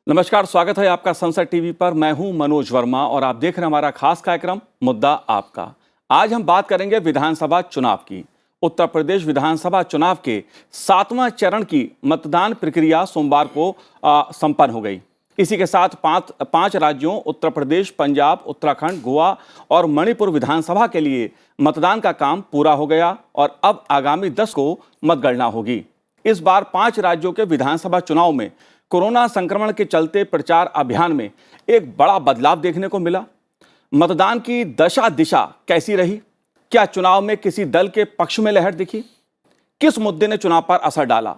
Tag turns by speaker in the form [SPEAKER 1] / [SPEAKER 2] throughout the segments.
[SPEAKER 1] नमस्कार, स्वागत है आपका संसद टीवी पर। मैं हूं मनोज वर्मा और आप देख रहे हैं हमारा खास कार्यक्रम मुद्दा आपका। आज हम बात करेंगे विधानसभा चुनाव की। उत्तर प्रदेश विधानसभा चुनाव के 7वां चरण की मतदान प्रक्रिया सोमवार को संपन्न हो गई। इसी के साथ पांच राज्यों उत्तर प्रदेश, पंजाब, उत्तराखंड, गोवा और मणिपुर विधानसभा के लिए मतदान का काम पूरा हो गया और अब आगामी 10 को मतगणना होगी। इस बार 5 राज्यों के विधानसभा चुनाव में कोरोना संक्रमण के चलते प्रचार अभियान में एक बड़ा बदलाव देखने को मिला। मतदान की दशा दिशा कैसी रही? क्या चुनाव में किसी दल के पक्ष में लहर दिखी? किस मुद्दे ने चुनाव पर असर डाला?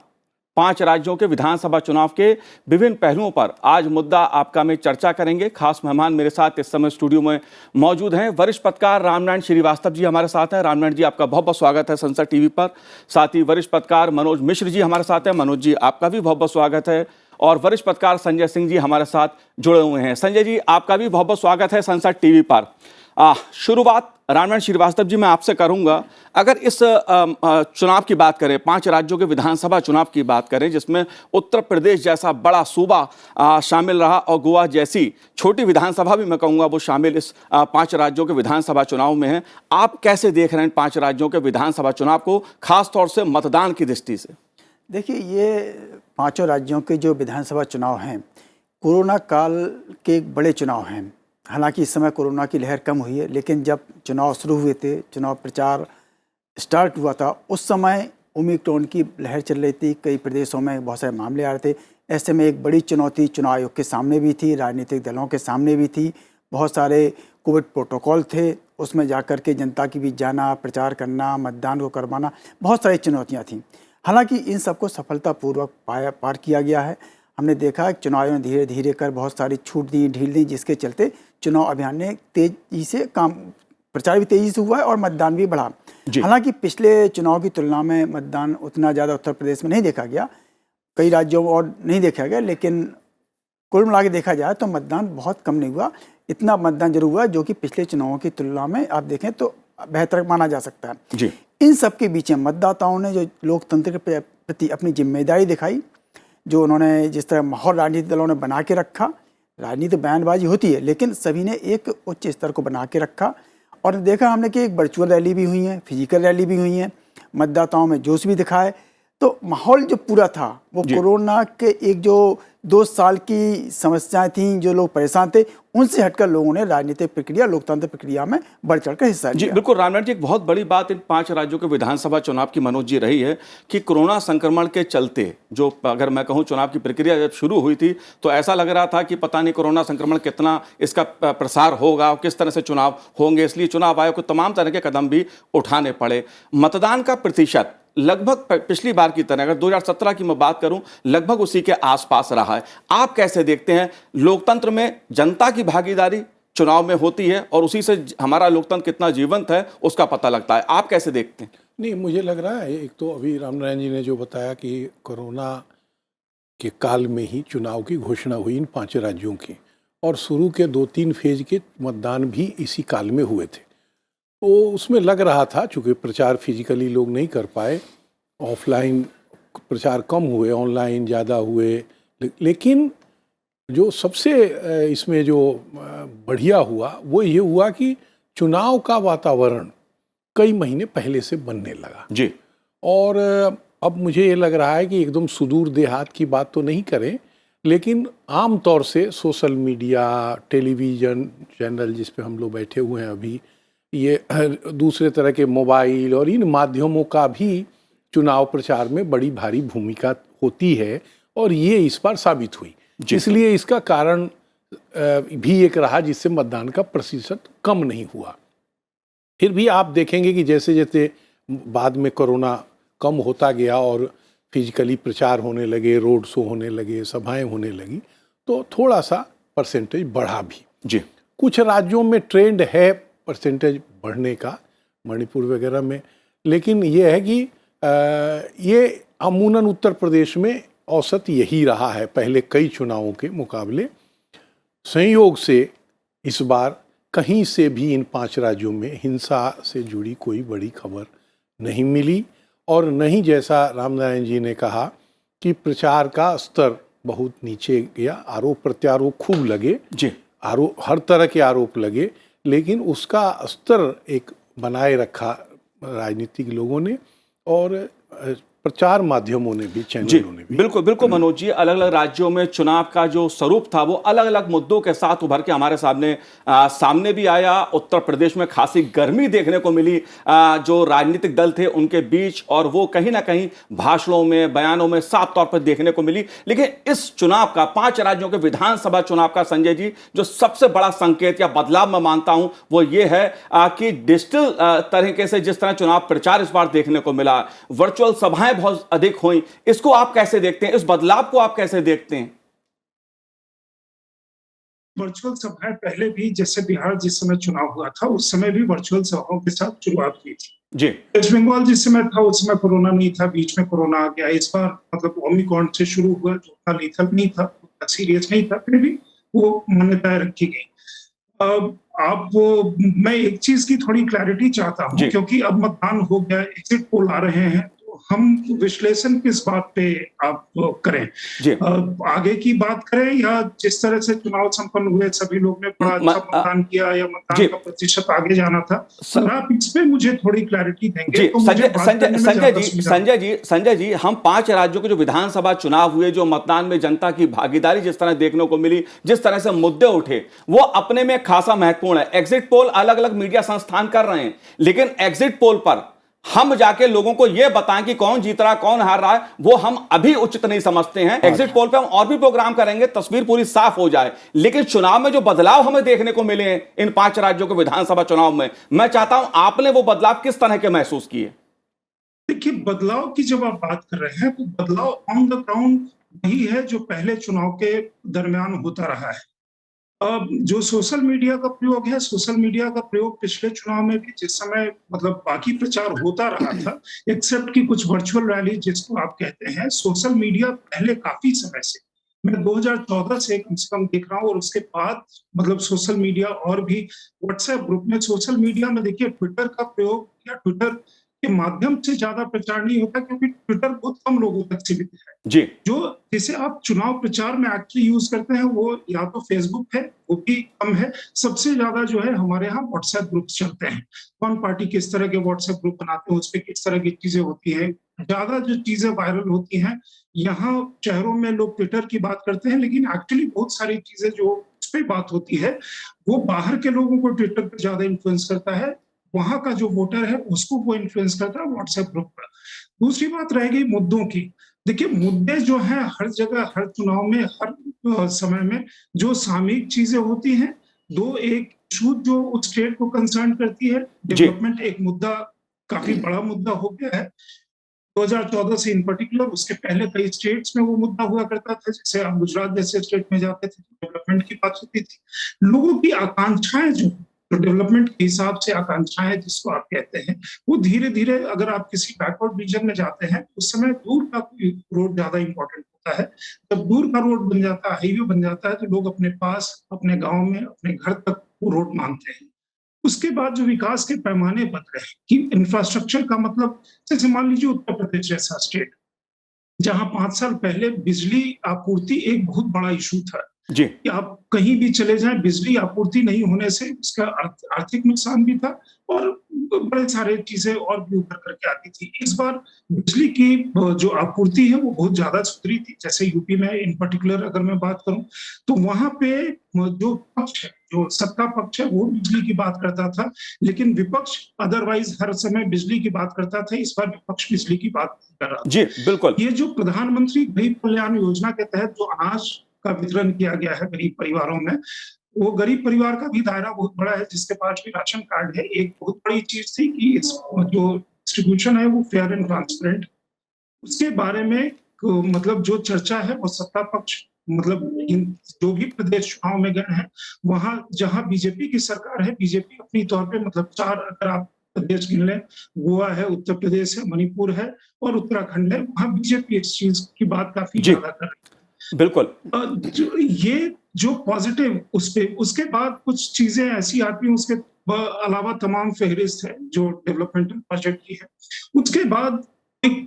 [SPEAKER 1] 5 राज्यों के विधानसभा चुनाव के विभिन्न पहलुओं पर आज मुद्दा आपका में चर्चा करेंगे। खास मेहमान मेरे साथ इस समय स्टूडियो में मौजूद हैं। वरिष्ठ पत्रकार रामनारायण श्रीवास्तव जी हमारे साथ हैं। रामनारायण जी, आपका बहुत बहुत स्वागत है संसद टीवी पर। साथ ही वरिष्ठ पत्रकार मनोज मिश्र जी हमारे साथ हैं। मनोज जी, आपका भी बहुत बहुत स्वागत है। और वरिष्ठ पत्रकार संजय सिंह जी हमारे साथ जुड़े हुए हैं। संजय जी, आपका भी बहुत बहुत स्वागत है संसद टीवी पर। शुरुआत रामनारायण श्रीवास्तव जी मैं आपसे करूंगा। अगर इस चुनाव की बात करें, 5 राज्यों के विधानसभा चुनाव की बात करें जिसमें उत्तर प्रदेश जैसा बड़ा सूबा शामिल रहा और गोवा जैसी छोटी विधानसभा भी मैं कहूँगा वो शामिल इस 5 राज्यों के विधानसभा चुनाव में है, आप कैसे देख रहे हैं 5 राज्यों के विधानसभा चुनाव को, खासतौर से मतदान की दृष्टि से?
[SPEAKER 2] देखिए, ये 5 राज्यों के जो विधानसभा चुनाव हैं कोरोना काल के एक बड़े चुनाव हैं। हालांकि इस समय कोरोना की लहर कम हुई है, लेकिन जब चुनाव शुरू हुए थे, चुनाव प्रचार स्टार्ट हुआ था, उस समय ओमिक्रॉन की लहर चल रही थी। कई प्रदेशों में बहुत सारे मामले आ रहे थे। ऐसे में एक बड़ी चुनौती चुनाव आयोग के सामने भी थी, राजनीतिक दलों के सामने भी थी। बहुत सारे कोविड प्रोटोकॉल थे, उसमें जाकर के जनता के बीच जाना, प्रचार करना, मतदान को करवाना, बहुत सारी चुनौतियाँ थीं। हालांकि इन सबको सफलतापूर्वक पार किया गया है। हमने देखा कि चुनाव में धीरे धीरे कर बहुत सारी छूट दी, ढील दी, जिसके चलते चुनाव अभियान ने तेजी से प्रचार भी तेजी से हुआ है और मतदान भी बढ़ा। हालांकि पिछले चुनाव की तुलना में मतदान उतना ज़्यादा उत्तर प्रदेश में नहीं देखा गया, कई राज्यों में और नहीं देखा गया, लेकिन कुल मिला के देखा जाए तो मतदान बहुत कम नहीं हुआ। इतना मतदान जरूर हुआ जो कि पिछले चुनावों की तुलना में आप देखें तो बेहतर माना जा सकता है जी। इन सब के बीच में मतदाताओं ने जो लोकतंत्र के प्रति अपनी जिम्मेदारी दिखाई, जो उन्होंने जिस तरह माहौल राजनीतिक दलों ने बना के रखा, राजनीतिक बयानबाजी होती है लेकिन सभी ने एक उच्च स्तर को बना के रखा। और देखा हमने कि एक वर्चुअल रैली भी हुई है, फिजिकल रैली भी हुई है, मतदाताओं में जोश भी दिखा है। तो माहौल जो पूरा था वो कोरोना के एक जो 2 साल की समस्याएं थीं, जो लोग परेशान थे, उनसे हटकर लोगों ने राजनीतिक प्रक्रिया, लोकतंत्र प्रक्रिया में बढ़ चढ़कर हिस्सा लिया।
[SPEAKER 1] जी बिल्कुल रामनारायण जी, एक बहुत बड़ी बात इन 5 राज्यों के विधानसभा चुनाव की मनोज जी रही है कि कोरोना संक्रमण के चलते जो, अगर मैं कहूं, चुनाव की प्रक्रिया जब शुरू हुई थी तो ऐसा लग रहा था कि पता नहीं कोरोना संक्रमण कितना इसका प्रसार होगा और किस तरह से चुनाव होंगे, इसलिए चुनाव आयोग को तमाम तरह के कदम भी उठाने पड़े। मतदान का प्रतिशत लगभग पिछली बार की तरह, अगर 2017 की मैं बात करूं, लगभग उसी के आसपास रहा है। आप कैसे देखते हैं, लोकतंत्र में जनता की भागीदारी चुनाव में होती है और उसी से हमारा लोकतंत्र कितना जीवंत है उसका पता लगता है, आप कैसे देखते हैं?
[SPEAKER 3] नहीं, मुझे लग रहा है, एक तो अभी रामनारायण जी ने जो बताया कि कोरोना के काल में ही चुनाव की घोषणा हुई इन 5 राज्यों की, और शुरू के 2-3 फेज के मतदान भी इसी काल में हुए थे। तो उसमें लग रहा था, चूँकि प्रचार फिजिकली लोग नहीं कर पाए, ऑफलाइन प्रचार कम हुए, ऑनलाइन ज़्यादा हुए, लेकिन जो सबसे इसमें जो बढ़िया हुआ वो ये हुआ कि चुनाव का वातावरण कई महीने पहले से बनने लगा
[SPEAKER 1] जी।
[SPEAKER 3] और अब मुझे ये लग रहा है कि एकदम सुदूर देहात की बात तो नहीं करें, लेकिन आम तौर से सोशल मीडिया, टेलीविज़न चैनल जिस पे हम लोग बैठे हुए हैं अभी, ये दूसरे तरह के मोबाइल और इन माध्यमों का भी चुनाव प्रचार में बड़ी भारी भूमिका होती है और ये इस बार साबित हुई। इसलिए इसका कारण भी एक रहा जिससे मतदान का प्रतिशत कम नहीं हुआ। फिर भी आप देखेंगे कि जैसे जैसे बाद में कोरोना कम होता गया और फिजिकली प्रचार होने लगे, रोड शो होने लगे, सभाएं होने लगी, तो थोड़ा सा परसेंटेज बढ़ा भी।
[SPEAKER 1] जी।
[SPEAKER 3] कुछ राज्यों में ट्रेंड है परसेंटेज बढ़ने का, मणिपुर वगैरह में, लेकिन ये है कि ये अमूमन उत्तर प्रदेश में औसत यही रहा है पहले कई चुनावों के मुकाबले। संयोग से इस बार कहीं से भी इन 5 राज्यों में हिंसा से जुड़ी कोई बड़ी खबर नहीं मिली, और नहीं जैसा रामनारायण जी ने कहा कि प्रचार का स्तर बहुत नीचे गया, आरोप प्रत्यारोप खूब लगे,
[SPEAKER 1] जी।
[SPEAKER 3] आरोप, हर तरह के आरोप लगे, लेकिन उसका स्तर एक बनाए रखा राजनीतिक लोगों ने और प्रचार माध्यमों ने भी, चैनलों ने भी।
[SPEAKER 1] बिल्कुल बिल्कुल मनोज जी, अलग अलग राज्यों में चुनाव का जो स्वरूप था वो अलग अलग मुद्दों के साथ उभर के हमारे सामने भी आया। उत्तर प्रदेश में खासी गर्मी देखने को मिली जो राजनीतिक दल थे उनके बीच, और वो कहीं ना कहीं भाषणों में, बयानों में साफ तौर पर देखने को मिली। लेकिन इस चुनाव का, 5 राज्यों के विधानसभा चुनाव का संजय जी, जो सबसे बड़ा संकेत या बदलाव मैं मानता हूं वो ये है कि डिजिटल तरीके से जिस तरह चुनाव प्रचार इस बार देखने को मिला, वर्चुअल सभाएं बहुत अधिक हुई, इसको आप कैसे देखते हैं? इस बदलाव को आप कैसे देखते हैं?
[SPEAKER 4] वर्चुअल सभाएं पहले भी, जैसे बिहार जिस समय चुनाव हुआ था उस समय भी वर्चुअल सभाओं के साथ शुरुआत हुई थी।
[SPEAKER 1] जी।
[SPEAKER 4] वेस्ट बंगाल जिस समय था उस समय कोरोना नहीं था, बीच में कोरोना आ गया। इस बार मतलब ओमिक्रॉन से शुरू हुआ, जो था लीथल नहीं था, सीरियस नहीं था, फिर भी वो मान्यताएं रखी गई। मैं एक चीज की थोड़ी क्लैरिटी चाहता हूं, क्योंकि अब मतदान हो गया, एग्जिट पोल आ रहे हैं, हम विश्लेषण किस बात पे आप करें? आगे की बात करें या जिस तरह से चुनाव संपन्न हुए, सभी लोग ने बड़ा अच्छा मतदान किया या मतदान का प्रतिशत आगे जाना था? अगर आप इस पे मुझे थोड़ी क्लैरिटी देंगे तो मुझे
[SPEAKER 1] संजय जी, हम 5 राज्यों के जो विधानसभा चुनाव हुए, जो मतदान में जनता की भागीदारी जिस तरह देखने को मिली, जिस तरह से मुद्दे उठे, वो अपने में खासा महत्वपूर्ण है। एग्जिट पोल अलग अलग मीडिया संस्थान कर रहे हैं, लेकिन एग्जिट पोल पर हम जाके लोगों को यह बताएं कि कौन जीत रहा है, कौन हार रहा है, वो हम अभी उचित नहीं समझते हैं। एग्जिट पोल पे हम और भी प्रोग्राम करेंगे, तस्वीर पूरी साफ हो जाए। लेकिन चुनाव में जो बदलाव हमें देखने को मिले हैं इन 5 राज्यों के विधानसभा चुनाव में, मैं चाहता हूं आपने वो बदलाव किस तरह के महसूस किए?
[SPEAKER 4] देखिए, बदलाव की जब आप बात कर रहे हैं तो बदलाव ऑन द ग्राउंड वही है जो पहले चुनाव के दरमियान होता रहा है। जो सोशल मीडिया का प्रयोग है, सोशल मीडिया का प्रयोग पिछले चुनाव में भी जिस समय मतलब बाकी प्रचार होता रहा था, एक्सेप्ट कि कुछ वर्चुअल रैली जिसको आप कहते हैं, सोशल मीडिया पहले काफी समय से, मैं 2014 से कम से कम देख रहा हूँ, और उसके बाद मतलब सोशल मीडिया और भी व्हाट्सएप ग्रुप में, सोशल मीडिया में देखिए ट्विटर का प्रयोग या ट्विटर के माध्यम से ज्यादा प्रचार नहीं होता, क्योंकि ट्विटर बहुत कम लोगों तक सीमित है।
[SPEAKER 1] जी।
[SPEAKER 4] जो जिसे आप चुनाव प्रचार में एक्चुअली यूज करते हैं वो या तो फेसबुक है, वो भी कम है। सबसे ज्यादा जो है हमारे यहाँ व्हाट्सएप ग्रुप चलते हैं। कौन पार्टी किस तरह के व्हाट्सएप ग्रुप बनाते हैं, उस पर किस तरह की चीजें होती है, ज्यादा जो चीजें वायरल होती हैं। यहाँ शहरों में लोग ट्विटर की बात करते हैं, लेकिन एक्चुअली बहुत सारी चीजें जो उस पर बात होती है वो बाहर के लोगों को ट्विटर पर ज्यादा इन्फ्लुएंस करता है, वहां का जो वोटर है उसको वो इन्फ्लुएंस करता है व्हाट्सएप ग्रुप पर। दूसरी बात रह गई मुद्दों की। देखिए, मुद्दे जो हैं हर जगह, हर चुनाव में, हर समय में जो सामयिक चीजें होती हैं, दो एक इशू जो उस स्टेट को कंसर्न करती है, डेवलपमेंट एक मुद्दा, काफी बड़ा मुद्दा हो गया है 2014 से इन पर्टिकुलर। उसके पहले कई स्टेट्स में वो मुद्दा हुआ करता था, जैसे आप गुजरात जैसे स्टेट में जाते थे, डेवलपमेंट की बात होती थी। लोगों की आकांक्षाएं जो डेवलपमेंट के हिसाब से आकांक्षाएं जिसको आप कहते हैं, वो धीरे धीरे, अगर आप किसी बैकवर्ड रीजन में जाते हैं उस समय दूर का रोड ज्यादा इंपॉर्टेंट होता है। जब दूर का रोड बन जाता है, हाईवे बन जाता है, तो लोग अपने पास, अपने गांव में, अपने घर तक वो रोड मांगते हैं। उसके बाद जो विकास के पैमाने बन रहे हैं कि इंफ्रास्ट्रक्चर का मतलब, जैसे मान लीजिए उत्तर प्रदेश जैसा स्टेट, जहां 5 साल पहले बिजली आपूर्ति एक बहुत बड़ा इशू था
[SPEAKER 1] जी।
[SPEAKER 4] कि आप कहीं भी चले जाएं, बिजली आपूर्ति नहीं होने से उसका आर्थिक नुकसान भी था और बड़े सारे चीजें और भी उभर करके आती थी। इस बार बिजली की जो आपूर्ति है वो बहुत ज्यादा सुधरी थी। जैसे यूपी में इन पर्टिकुलर अगर मैं बात करूं तो वहां पे जो पक्ष है, जो सत्ता पक्ष है, वो बिजली की बात करता था, लेकिन विपक्ष अदरवाइज हर समय बिजली की बात करता था। इस बार विपक्ष बिजली की बात कर रहा था।
[SPEAKER 1] जी बिल्कुल।
[SPEAKER 4] ये जो प्रधानमंत्री गरीब कल्याण योजना के तहत जो अनाज का वितरण किया गया है गरीब परिवारों में, वो गरीब परिवार का भी दायरा बहुत बड़ा है, जिसके पास भी राशन कार्ड है। एक बहुत बड़ी चीज थी कि इस जो डिस्ट्रीब्यूशन है वो फेयर एंड ट्रांसपेरेंट, उसके बारे में मतलब जो चर्चा है वो सत्ता पक्ष मतलब इन जो भी प्रदेश चुनाव में गए हैं वहां जहां बीजेपी की सरकार है, बीजेपी अपनी तौर पे मतलब 4 अगर आप प्रदेश गिन लें, गोवा है, उत्तर प्रदेश है, मणिपुर है और उत्तराखंड है, वहां बीजेपी इस चीज की बात काफी
[SPEAKER 1] जी
[SPEAKER 4] ज्यादा कर रही है।
[SPEAKER 1] बिल्कुल।
[SPEAKER 4] ये जो पॉजिटिव उस पे उसके बाद कुछ चीजें ऐसी आती हैं उसके अलावा तमाम फहरिस्त है जो डेवलपमेंटल प्रोजेक्ट की है। उसके बाद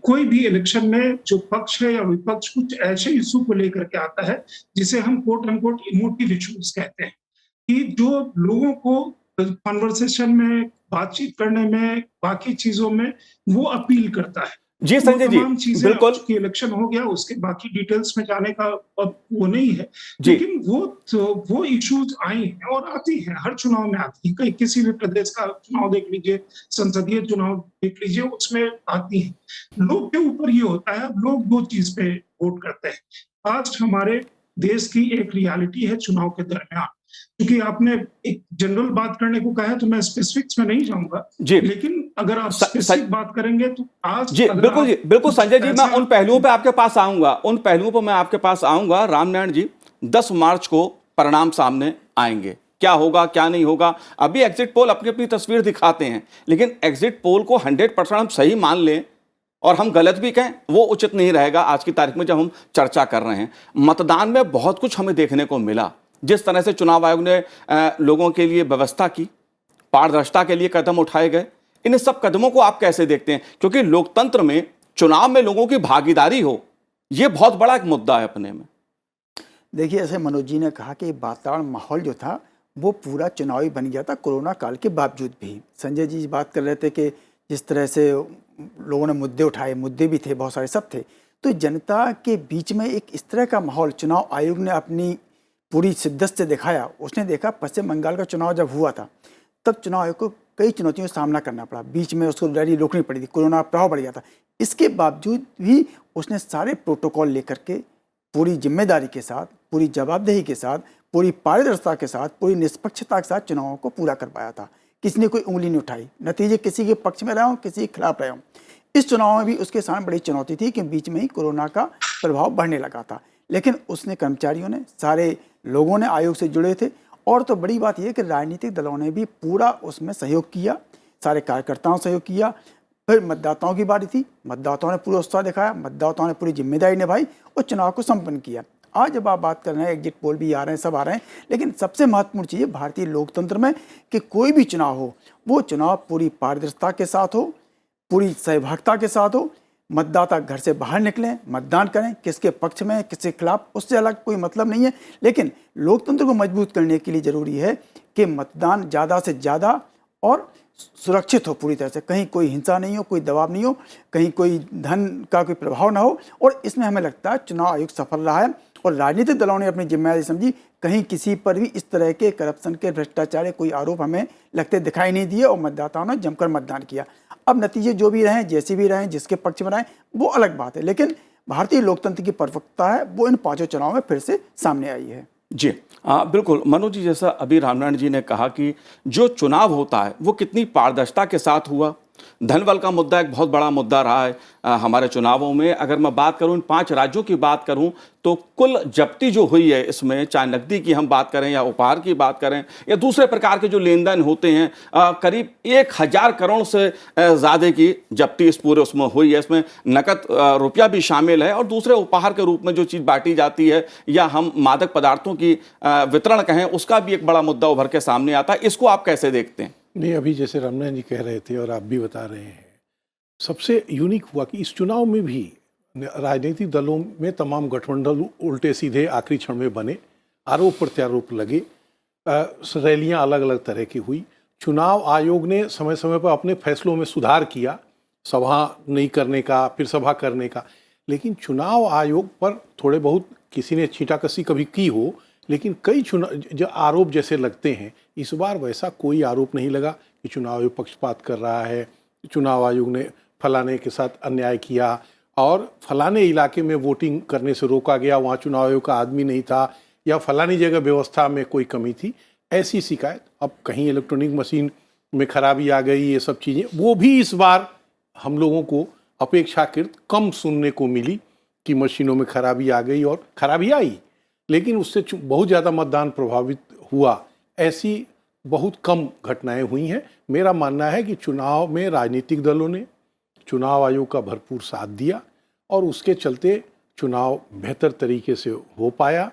[SPEAKER 4] कोई भी इलेक्शन में जो पक्ष है या विपक्ष कुछ ऐसे इशू को लेकर के आता है जिसे हम कोट अनकोट इमोटिव इश्यूज कहते हैं कि जो लोगों को कन्वर्सेशन में बातचीत करने में बाकी चीजों में वो अपील करता है।
[SPEAKER 1] जी
[SPEAKER 4] वो
[SPEAKER 1] संजय जी,
[SPEAKER 4] तमाम चीजें
[SPEAKER 1] बिल्कुल।
[SPEAKER 4] चूंकि इलेक्शन हो गया उसके बाकी डिटेल्स में जाने का अब वो नहीं है,
[SPEAKER 1] जी।
[SPEAKER 4] लेकिन वो इश्यूज आई हैं और आती हैं, हर चुनाव में आती है। कहीं किसी भी प्रदेश का चुनाव देख लीजिए, संसदीय चुनाव देख लीजिए, उसमें आती है। लोग के ऊपर ये होता है, लोग 2 चीज पे वोट करते हैं। आज हमारे देश की एक रियलिटी है चुनाव के दरमियान, क्योंकि आपने एक जनरल बात करने को कहा है तो मैं स्पेसिफिक्स में नहीं जाऊंगा,
[SPEAKER 1] जी।
[SPEAKER 4] लेकिन अगर आप
[SPEAKER 1] स-
[SPEAKER 4] स्पेसिफिक बात करेंगे तो आज
[SPEAKER 1] जी
[SPEAKER 4] अगर
[SPEAKER 1] बिल्कुल
[SPEAKER 4] आप
[SPEAKER 1] जी, बिल्कुल
[SPEAKER 4] कुछ
[SPEAKER 1] संजय जी, मैं
[SPEAKER 4] ऐसा
[SPEAKER 1] उन पहलुओं पे आपके पास आऊंगा, उन पहलुओं पर मैं आपके पास आऊंगा। रामनारायण जी, 10 मार्च को परिणाम सामने आएंगे, क्या होगा क्या नहीं होगा। अभी एग्जिट पोल अपनी अपनी तस्वीर दिखाते हैं, लेकिन एग्जिट पोल को 100% हम सही मान लें और हम गलत भी कहें वो उचित नहीं रहेगा आज की तारीख में जब हम चर्चा कर रहे हैं। मतदान में बहुत कुछ हमें देखने को मिला, जिस तरह से चुनाव आयोग ने लोगों के लिए व्यवस्था की, पारदर्शिता के लिए कदम उठाए गए, इन सब कदमों को आप कैसे देखते हैं? क्योंकि लोकतंत्र में चुनाव में लोगों की भागीदारी हो, यह बहुत बड़ा एक मुद्दा है अपने में।
[SPEAKER 2] देखिए, ऐसे मनोज जी ने कहा कि वातावरण माहौल जो था वो पूरा चुनावी बन गया था कोरोना काल के बावजूद भी। संजय जी बात कर रहे थे कि जिस तरह से लोगों ने मुद्दे उठाए, मुद्दे भी थे बहुत सारे, सब थे, तो जनता के बीच में एक इस तरह का माहौल चुनाव आयोग ने अपनी पूरी शिद्दत से दिखाया। उसने देखा पश्चिम बंगाल का चुनाव जब हुआ था तब चुनाव आयोग को कई चुनौतियों का सामना करना पड़ा, बीच में उसको रैली रोकनी पड़ी थी, कोरोना का प्रभाव बढ़ गया था। इसके बावजूद भी उसने सारे प्रोटोकॉल लेकर के पूरी जिम्मेदारी के साथ, पूरी जवाबदेही के साथ, पूरी पारदर्शिता के साथ, पूरी निष्पक्षता के साथ चुनावों को पूरा कर पाया था। किसी ने कोई उंगली नहीं उठाई, नतीजे किसी के पक्ष में रहे हों, किसी के खिलाफ रहे हों। इस चुनाव में भी उसके सामने बड़ी चुनौती थी कि बीच में ही कोरोना का प्रभाव बढ़ने लगा था, लेकिन उसने कर्मचारियों ने, सारे लोगों ने आयोग से जुड़े थे, और तो बड़ी बात यह कि राजनीतिक दलों ने भी पूरा उसमें सहयोग किया, सारे कार्यकर्ताओं ने सहयोग किया। फिर मतदाताओं की बारी थी, मतदाताओं ने पूरा उत्साह दिखाया, मतदाताओं ने पूरी जिम्मेदारी निभाई और चुनाव को संपन्न किया। आज जब आप बात कर रहे हैं, एग्जिट पोल भी आ रहे हैं, सब आ रहे हैं, लेकिन सबसे महत्वपूर्ण चीज़ है भारतीय लोकतंत्र में कि कोई भी चुनाव हो, वो चुनाव पूरी पारदर्शिता के साथ हो, पूरी सहभागिता के साथ हो। मतदाता घर से बाहर निकलें, मतदान करें, किसके पक्ष में किसके खिलाफ, उससे अलग कोई मतलब नहीं है। लेकिन लोकतंत्र को मजबूत करने के लिए ज़रूरी है कि मतदान ज़्यादा से ज़्यादा और सुरक्षित हो पूरी तरह से, कहीं कोई हिंसा नहीं हो, कोई दबाव नहीं हो, कहीं कोई धन का कोई प्रभाव ना हो। और इसमें हमें लगता है चुनाव आयोग सफल रहा है और राजनीतिक दलों ने अपनी जिम्मेदारी समझी। कहीं किसी पर भी इस तरह के करप्शन के, भ्रष्टाचार के कोई आरोप हमें लगते दिखाई नहीं दिए और मतदाताओं ने जमकर मतदान किया। अब नतीजे जो भी रहें, जैसे भी रहें, जिसके पक्ष में रहें, वो अलग बात है, लेकिन भारतीय लोकतंत्र की परिपक्वता है वो इन 5 चुनावों में फिर से सामने आई है।
[SPEAKER 1] जी बिल्कुल मनोज जी, जैसा अभी रामनारायण जी ने कहा कि जो चुनाव होता है वो कितनी पारदर्शिता के साथ हुआ। धनबल का मुद्दा एक बहुत बड़ा मुद्दा रहा है हमारे चुनावों में। अगर मैं बात करूं, इन 5 राज्यों की बात करूं, तो कुल जब्ती जो हुई है इसमें, चाहे नकदी की हम बात करें या उपहार की बात करें या दूसरे प्रकार के जो लेन देन होते हैं, करीब 1000 करोड़ से ज़्यादा की जब्ती इस पूरे उसमें हुई है। इसमें नकद रुपया भी शामिल है और दूसरे उपहार के रूप में जो चीज़ बांटी जाती है या हम मादक पदार्थों की वितरण कहें, उसका भी एक बड़ा मुद्दा उभर के सामने आता है। इसको आप कैसे देखते हैं?
[SPEAKER 3] नहीं, अभी जैसे रामनारायण जी कह रहे थे और आप भी बता रहे हैं, सबसे यूनिक हुआ कि इस चुनाव में भी राजनीतिक दलों में तमाम गठबंधन उल्टे सीधे आखिरी क्षण में बने, आरोप प्रत्यारोप लगे, रैलियां अलग अलग तरह की हुई। चुनाव आयोग ने समय समय पर अपने फैसलों में सुधार किया, सभा नहीं करने का, फिर सभा करने का, लेकिन चुनाव आयोग पर थोड़े बहुत किसी ने छींटाकसी कभी की हो, लेकिन कई जो आरोप जैसे लगते हैं, इस बार वैसा कोई आरोप नहीं लगा कि चुनाव आयोग पक्षपात कर रहा है, चुनाव आयोग ने फलाने के साथ अन्याय किया और फलाने इलाके में वोटिंग करने से रोका गया, वहाँ चुनाव आयोग का आदमी नहीं था, या फलानी जगह व्यवस्था में कोई कमी थी, ऐसी शिकायत। अब कहीं इलेक्ट्रॉनिक मशीन में खराबी आ गई, ये सब चीज़ें, वो भी इस बार हम लोगों को अपेक्षाकृत कम सुनने को मिली कि मशीनों में खराबी आ गई और खराबी आई, लेकिन उससे बहुत ज़्यादा मतदान प्रभावित हुआ, ऐसी बहुत कम घटनाएं हुई हैं। मेरा मानना है कि चुनाव में राजनीतिक दलों ने चुनाव आयोग का भरपूर साथ दिया और उसके चलते चुनाव बेहतर तरीके से हो पाया।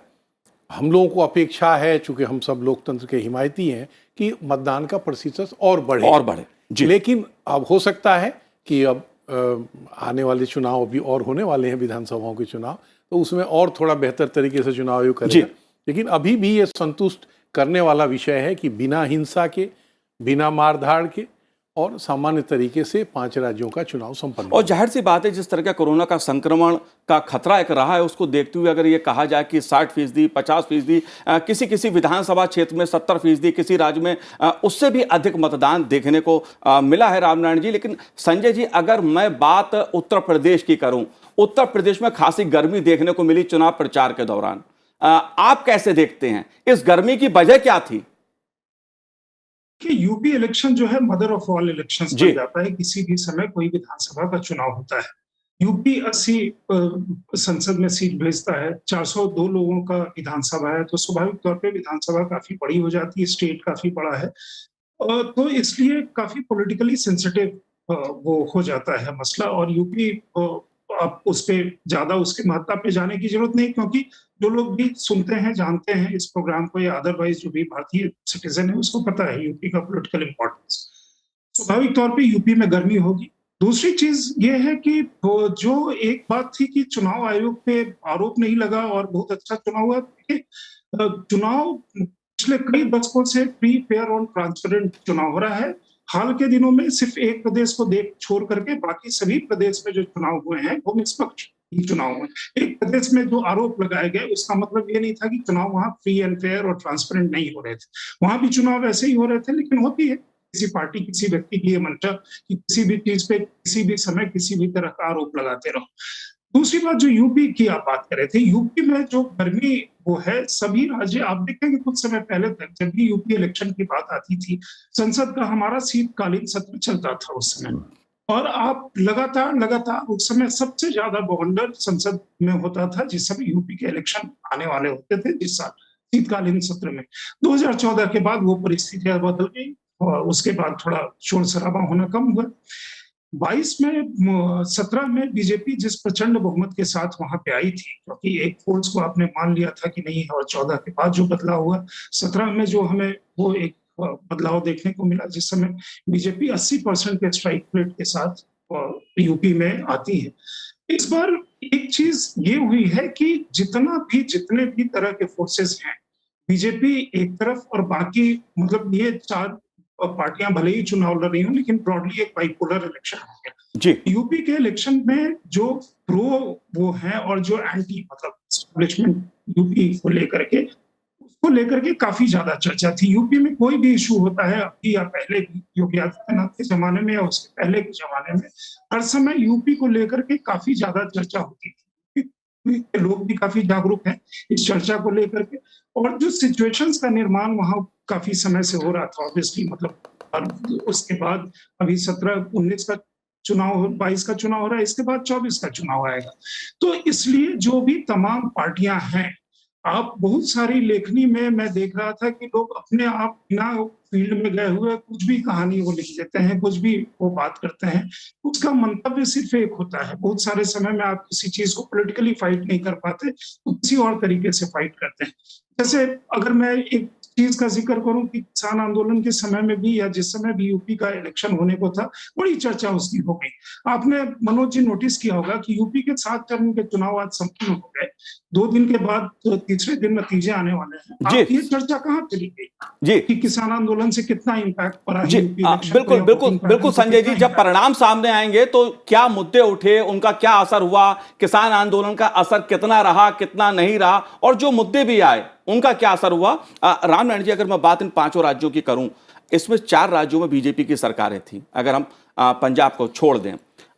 [SPEAKER 3] हम लोगों को अपेक्षा है, चूंकि हम सब लोकतंत्र के हिमायती हैं, कि मतदान का प्रतिशत और बढ़े
[SPEAKER 1] जी।
[SPEAKER 3] लेकिन अब हो सकता है कि अब आने वाले चुनाव भी और होने वाले हैं, विधानसभाओं के चुनाव, तो उसमें और थोड़ा बेहतर तरीके से चुनाव आयोग करेगा। लेकिन अभी भी ये संतुष्ट करने वाला विषय है कि बिना हिंसा के, बिना मारधाड़ के और सामान्य तरीके से 5 राज्यों का चुनाव संपन्न
[SPEAKER 1] और जाहिर सी बात है, जिस तरह का कोरोना का संक्रमण का खतरा एक रहा है, उसको देखते हुए अगर ये कहा जाए कि 60%, 50%, किसी किसी विधानसभा क्षेत्र में 70%, किसी राज्य में उससे भी अधिक मतदान देखने को मिला है रामनारायण जी। लेकिन संजय जी, अगर मैं बात उत्तर प्रदेश की करूं, उत्तर प्रदेश में खासी गर्मी देखने को मिली चुनाव प्रचार के दौरान, आप कैसे देखते हैं, इस गर्मी की वजह क्या थी?
[SPEAKER 4] कि यूपी इलेक्शन जो है मदर ऑफ ऑल इलेक्शंस बन जाता है। किसी भी समय कोई विधानसभा का चुनाव होता है, यूपी 80 संसद में सीट भेजता है, 402 लोगों का विधानसभा है, तो स्वाभाविक तौर पे विधानसभा काफी बड़ी हो जाती है, स्टेट काफी बड़ा है, तो इसलिए काफी पॉलिटिकली सेंसिटिव वो हो जाता है मसला। और यूपी आप उस पे ज्यादा उसके महत्ता पे जाने की जरूरत नहीं, क्योंकि जो लोग भी सुनते हैं, जानते हैं इस प्रोग्राम को, या अदरवाइज जो भी भारतीय सिटीजन है उसको पता है यूपी का पॉलिटिकल इंपॉर्टेंस। स्वाभाविक तौर पे यूपी में गर्मी होगी। दूसरी चीज ये है कि जो एक बात थी कि चुनाव आयोग पे आरोप नहीं लगा और बहुत अच्छा चुनाव हुआ, चुनाव पिछले कई दशकों से फ्री, फेयर और ट्रांसपेरेंट चुनाव हो रहा है। हाल के दिनों में सिर्फ एक प्रदेश को छोड़ करके बाकी सभी प्रदेश में जो चुनाव हुए हैं वो निष्पक्ष चुनाव हुए। एक प्रदेश में जो आरोप लगाए गए उसका मतलब ये नहीं था कि चुनाव वहां फ्री एंड फेयर और ट्रांसपेरेंट नहीं हो रहे थे, वहां भी चुनाव ऐसे ही हो रहे थे। लेकिन होती है किसी पार्टी, किसी व्यक्ति की ये मंशा कि किसी भी चीज पे, किसी भी समय, किसी भी तरह का आरोप लगाते रहो। दूसरी बात, जो यूपी की आप बात कर रहे थे, यूपी में जो गर्मी वो है, सभी राज्य आप देखेंगे कुछ समय पहले तक जब भी यूपी इलेक्शन की बात आती थी, संसद का हमारा शीतकालीन सत्र चलता था उस समय, और आप लगातार उस समय सबसे ज्यादा बवंडर संसद में होता था जिस समय यूपी के इलेक्शन आने वाले होते थे जिस साल शीतकालीन सत्र में। 2014 के बाद वो परिस्थितियां बदल गई और उसके बाद थोड़ा शोर शराबा होना कम हुआ। 17 में बीजेपी जिस प्रचंड बहुमत के साथ वहां पे आई थी, क्योंकि एक फोर्स को आपने मान लिया था कि नहीं, और 14 के बाद जो बदलाव हुआ, 17 में जो हमें वो एक बदलाव देखने को मिला जिस समय बीजेपी 80% के स्ट्राइक रेट के साथ यूपी में आती है। इस बार एक चीज ये हुई है कि जितने भी तरह के फोर्सेस हैं, बीजेपी एक तरफ और बाकी, मतलब ये 4 पार्टियां भले ही चुनाव लड़ रही हूँ, लेकिन ब्रॉडली एक बाइपोलर इलेक्शन हो गया
[SPEAKER 1] जी।
[SPEAKER 4] यूपी के इलेक्शन में जो प्रो वो हैं और जो एंटी, मतलब एस्टेब्लिशमेंट यूपी को लेकर के, उसको लेकर के काफी ज्यादा चर्चा थी। यूपी में कोई भी इशू होता है, अभी या पहले भी, योगी आदित्यनाथ के जमाने में या उसके पहले के जमाने में, हर समय यूपी को लेकर के काफी ज्यादा चर्चा होती थी। लोग भी काफी जागरूक हैं इस चर्चा को लेकर के, और जो सिचुएशंस का निर्माण वहां काफी समय से हो रहा था ऑब्वियसली, मतलब उसके बाद अभी 17-19 का चुनाव, 22 का चुनाव हो रहा है, इसके बाद 24 का चुनाव आएगा। तो इसलिए जो भी तमाम पार्टियां हैं, आप बहुत सारी लेखनी में मैं देख रहा था कि लोग अपने आप बिना फील्ड में गए हुए कुछ भी कहानी वो लिख देते हैं, कुछ भी वो बात करते हैं, उसका मंतव्य सिर्फ एक होता है। बहुत सारे समय में आप किसी चीज को पॉलिटिकली फाइट नहीं कर पाते तो किसी और तरीके से फाइट करते हैं। जैसे अगर मैं एक चीज का जिक्र करूं कि किसान आंदोलन के समय में भी, या जिस समय भी यूपी का इलेक्शन होने को था, बड़ी चर्चा उसकी हो गई। आपने मनोज जी नोटिस किया होगा कि यूपी के 7 चरण के चुनाव आज संपन्न हो गए, 2 दिन के बाद तो तीसरे दिन नतीजे आने वाले हैं। आप ये चर्चा कहाँ चली गई
[SPEAKER 1] जी
[SPEAKER 4] कि किसान आंदोलन से कितना इम्पैक्ट पड़ा
[SPEAKER 1] जी? बिल्कुल संजय जी, जब परिणाम सामने आएंगे तो क्या मुद्दे उठे, उनका क्या असर हुआ, किसान आंदोलन का असर कितना रहा, कितना नहीं रहा, और जो मुद्दे भी आए उनका क्या असर हुआ। रामनारायण जी, अगर मैं बात इन 5 राज्यों की करूं, इसमें 4 राज्यों में बीजेपी की सरकारें थी, अगर हम पंजाब को छोड़ दें।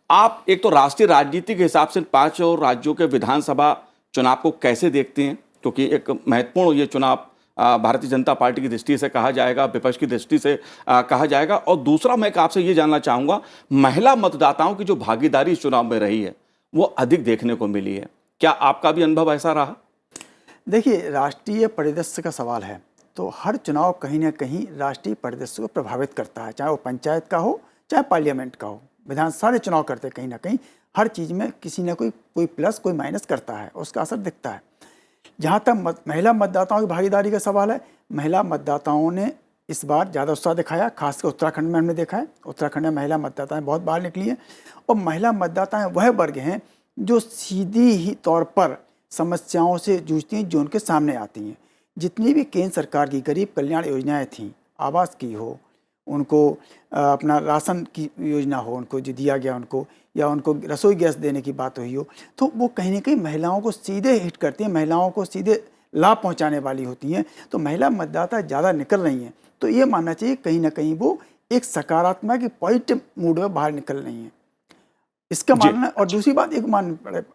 [SPEAKER 1] आप एक तो राष्ट्रीय राजनीति के हिसाब से 5 राज्यों के विधानसभा चुनाव को कैसे देखते हैं, क्योंकि एक महत्वपूर्ण ये चुनाव भारतीय जनता पार्टी की दृष्टि से कहा जाएगा, विपक्ष की दृष्टि से कहा जाएगा। और दूसरा मैं आपसे ये जानना चाहूँगा, महिला मतदाताओं की जो भागीदारी इस चुनाव में रही है वो अधिक देखने को मिली है, क्या आपका भी अनुभव ऐसा रहा?
[SPEAKER 2] देखिए, राष्ट्रीय परिदृश्य का सवाल है तो हर चुनाव कहीं ना कहीं राष्ट्रीय परिदृश्य को प्रभावित करता है, चाहे वो पंचायत का हो चाहे पार्लियामेंट का हो। विधान सारे चुनाव करते हैं, कहीं ना कहीं हर चीज़ में किसी न कोई प्लस कोई माइनस करता है, उसका असर दिखता है। जहाँ तक महिला मतदाताओं की भागीदारी का सवाल है, महिला मतदाताओं ने इस बार ज़्यादा उत्साह दिखाया, खासकर उत्तराखंड में हमने देखा है। उत्तराखंड में महिला मतदाताएं बहुत बाहर निकली हैं और महिला मतदाताएं वह वर्ग हैं जो सीधी ही तौर पर समस्याओं से जूझती हैं जो उनके सामने आती हैं। जितनी भी केंद्र सरकार की गरीब कल्याण योजनाएं थीं, आवास की हो, उनको अपना राशन की योजना हो, उनको जो दिया गया उनको, या उनको रसोई गैस देने की बात हुई हो, तो वो कहीं ना कहीं महिलाओं को सीधे हिट करती हैं, महिलाओं को सीधे लाभ पहुंचाने वाली होती हैं। तो महिला मतदाता ज़्यादा निकल रही हैं, तो ये मानना चाहिए कहीं ना कहीं वो एक सकारात्मक पॉजिटिव मूड में बाहर निकल रही हैं, इसका मानना। और दूसरी बात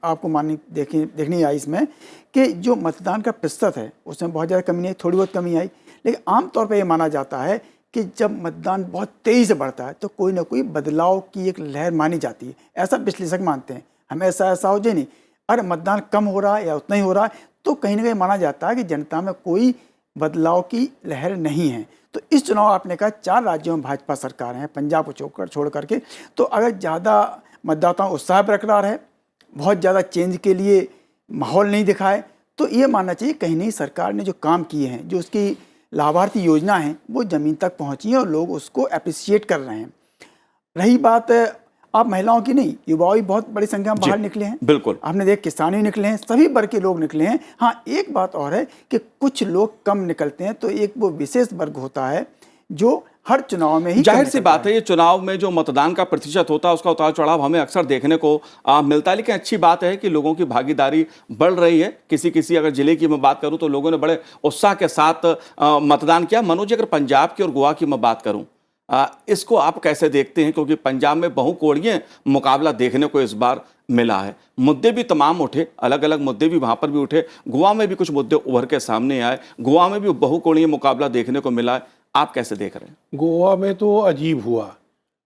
[SPEAKER 2] आपको देखनी आई इसमें कि जो मतदान का प्रतिशत है उसमें बहुत ज़्यादा कमी नहीं, थोड़ी बहुत कमी आई, लेकिन आमतौर पर यह माना जाता है कि जब मतदान बहुत तेज़ी से बढ़ता है तो कोई ना कोई बदलाव की एक लहर मानी जाती है, ऐसा विश्लेषक मानते हैं। हमेशा ऐसा हो जाए नहीं, अरे मतदान कम हो रहा है या उतना ही हो रहा है तो कहीं ना कहीं माना जाता है कि जनता में कोई बदलाव की लहर नहीं है। तो इस चुनाव आपने कहा 4 राज्यों में भाजपा सरकार है, पंजाब को छोड़ करके, तो अगर ज़्यादा मतदाताओं उत्साह बरकरार है, बहुत ज़्यादा चेंज के लिए माहौल नहीं दिखाए, तो ये मानना चाहिए कहीं नहीं सरकार ने जो काम किए हैं, जो उसकी लाभार्थी योजना है वो ज़मीन तक पहुंची है और लोग उसको अप्रिशिएट कर रहे हैं। रही बात आप महिलाओं की नहीं, युवाओं भी बहुत बड़ी संख्या में बाहर निकले हैं।
[SPEAKER 1] बिल्कुल, आपने
[SPEAKER 2] देख किसान भी निकले हैं, सभी वर्ग के लोग निकले हैं। हाँ, एक बात और है कि कुछ लोग कम निकलते हैं, तो एक वो विशेष वर्ग होता है जो हर चुनाव में ही,
[SPEAKER 1] जाहिर सी बात है ये चुनाव में जो मतदान का प्रतिशत होता है उसका उतार चढ़ाव हमें अक्सर देखने को मिलता है, लेकिन अच्छी बात है कि लोगों की भागीदारी बढ़ रही है। किसी अगर जिले की मैं बात करूं तो लोगों ने बड़े उत्साह के साथ मतदान किया। मनोज, अगर पंजाब की और गोवा की मैं बात करूं, इसको आप कैसे देखते हैं? क्योंकि पंजाब में बहुकोणीय मुकाबला देखने को इस बार मिला है, मुद्दे भी तमाम उठे, अलग अलग मुद्दे भी वहां पर भी उठे, गोवा में भी कुछ मुद्दे उभर के सामने आए, गोवा में भी बहुकोणीय मुकाबला देखने को मिला है, आप कैसे देख रहे हैं?
[SPEAKER 3] गोवा में तो अजीब हुआ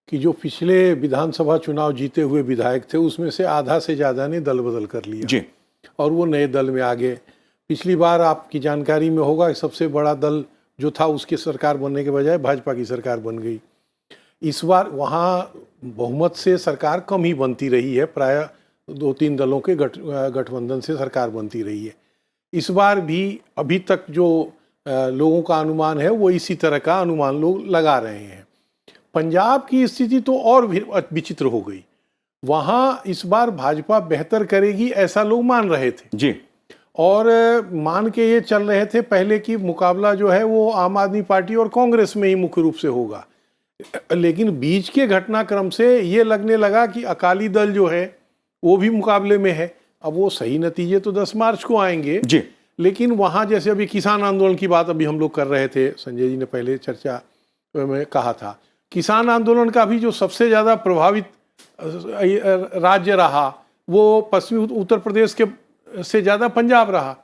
[SPEAKER 3] कि जो पिछले विधानसभा चुनाव जीते हुए विधायक थे उसमें से आधा से ज़्यादा ने दल बदल कर लिया
[SPEAKER 1] जी, और
[SPEAKER 3] वो नए दल में आ गए। पिछली बार आपकी जानकारी में होगा कि सबसे बड़ा दल जो था उसकी सरकार बनने के बजाय भाजपा की सरकार बन गई। इस बार वहाँ बहुमत से सरकार कम ही बनती रही है, प्राय 2-3 दलों के गठबंधन से सरकार बनती रही है। इस बार भी अभी तक जो लोगों का अनुमान है वो इसी तरह का अनुमान लोग लगा रहे हैं। पंजाब की स्थिति तो और भी विचित्र हो गई, वहाँ इस बार भाजपा बेहतर करेगी ऐसा लोग मान रहे थे
[SPEAKER 1] जी,
[SPEAKER 3] और मान के ये चल रहे थे पहले की मुकाबला जो है वो आम आदमी पार्टी और कांग्रेस में ही मुख्य रूप से होगा। लेकिन बीच के घटनाक्रम से ये लगने लगा कि अकाली दल जो है वो भी मुकाबले में है। अब वो सही नतीजे तो 10 मार्च को आएंगे
[SPEAKER 1] जी,
[SPEAKER 3] लेकिन वहाँ जैसे अभी किसान आंदोलन की बात अभी हम लोग कर रहे थे, संजय जी ने पहले चर्चा में कहा था, किसान आंदोलन का भी जो सबसे ज़्यादा प्रभावित राज्य रहा वो पश्चिमी उत्तर प्रदेश के से ज़्यादा पंजाब रहा,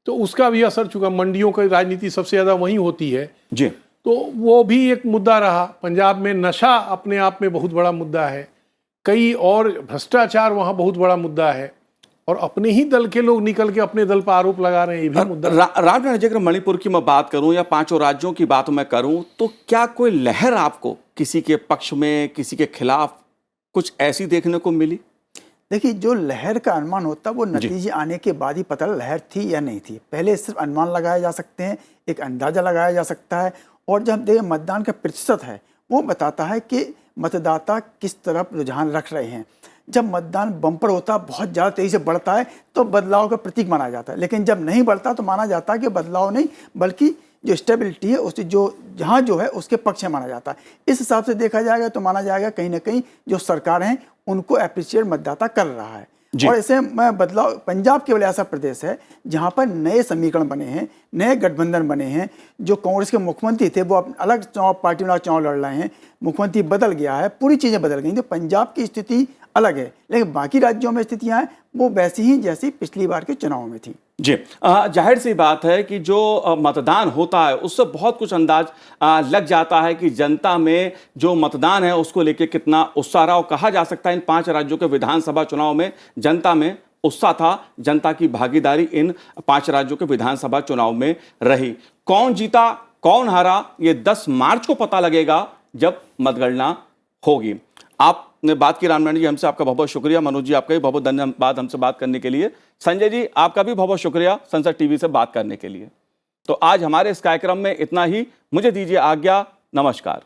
[SPEAKER 3] तो उसका भी असर चुका। मंडियों की राजनीति सबसे ज़्यादा वहीं होती है
[SPEAKER 1] जी,
[SPEAKER 3] तो वो भी एक मुद्दा रहा। पंजाब में नशा अपने आप में बहुत बड़ा मुद्दा है, कई और भ्रष्टाचार वहाँ बहुत बड़ा मुद्दा है, और अपने ही दल के लोग निकल के अपने दल पर आरोप लगा रहे हैं, ये भी मुद्दा।
[SPEAKER 1] रामनारायण जी, अगर मणिपुर की मैं बात करूं या 5 राज्यों की बात मैं करूं तो क्या कोई लहर आपको किसी के पक्ष में किसी के खिलाफ कुछ ऐसी देखने को मिली?
[SPEAKER 2] देखिए, जो लहर का अनुमान होता है वो नतीजे आने के बाद ही पता लहर थी या नहीं थी। पहले सिर्फ अनुमान लगाए जा सकते हैं, एक अंदाजा लगाया जा सकता है, और जब देखिए मतदान का प्रतिशत है वो बताता है कि मतदाता किस तरफ रुझान रख रहे हैं। जब मतदान बम्पर होता है, बहुत ज़्यादा तेज़ी से बढ़ता है तो बदलाव का प्रतीक माना जाता है, लेकिन जब नहीं बढ़ता तो माना जाता है कि बदलाव नहीं बल्कि जो स्टेबिलिटी है उससे जो जहाँ जो है उसके पक्ष में माना जाता है। इस हिसाब से देखा जाएगा तो माना जाएगा कहीं ना कहीं जो सरकार हैं उनको अप्रिशिएट मतदाता कर रहा है। और ऐसे में बदलाव, पंजाब केवल ऐसा प्रदेश है जहाँ पर नए समीकरण बने हैं, नए गठबंधन बने हैं। जो कांग्रेस के मुख्यमंत्री थे वो अलग पार्टी में चुनाव लड़ रहे हैं, मुख्यमंत्री बदल गया है, पूरी चीज़ें बदल गई। तो पंजाब की स्थिति अलग है, लेकिन बाकी राज्यों में स्थितियाँ हैं वो वैसी ही जैसी पिछली बार के चुनाव में थी।
[SPEAKER 1] जी, जाहिर सी बात है कि जो मतदान होता है उससे बहुत कुछ अंदाज लग जाता है कि जनता में जो मतदान है उसको लेके कितना उत्साह रहा। और कहा जा सकता है इन 5 राज्यों के विधानसभा चुनाव में जनता में उत्साह था, जनता की भागीदारी इन 5 राज्यों के विधानसभा चुनाव में रही। कौन जीता कौन हारा ये 10 मार्च को पता लगेगा जब मतगणना होगी। आपने बात की रामनारायण जी हमसे, आपका बहुत बहुत शुक्रिया। मनोज जी आपका भी बहुत बहुत धन्यवाद हमसे बात करने के लिए। संजय जी आपका भी बहुत बहुत शुक्रिया संसद टीवी से बात करने के लिए। तो आज हमारे इस कार्यक्रम में इतना ही, मुझे दीजिए आज्ञा, नमस्कार।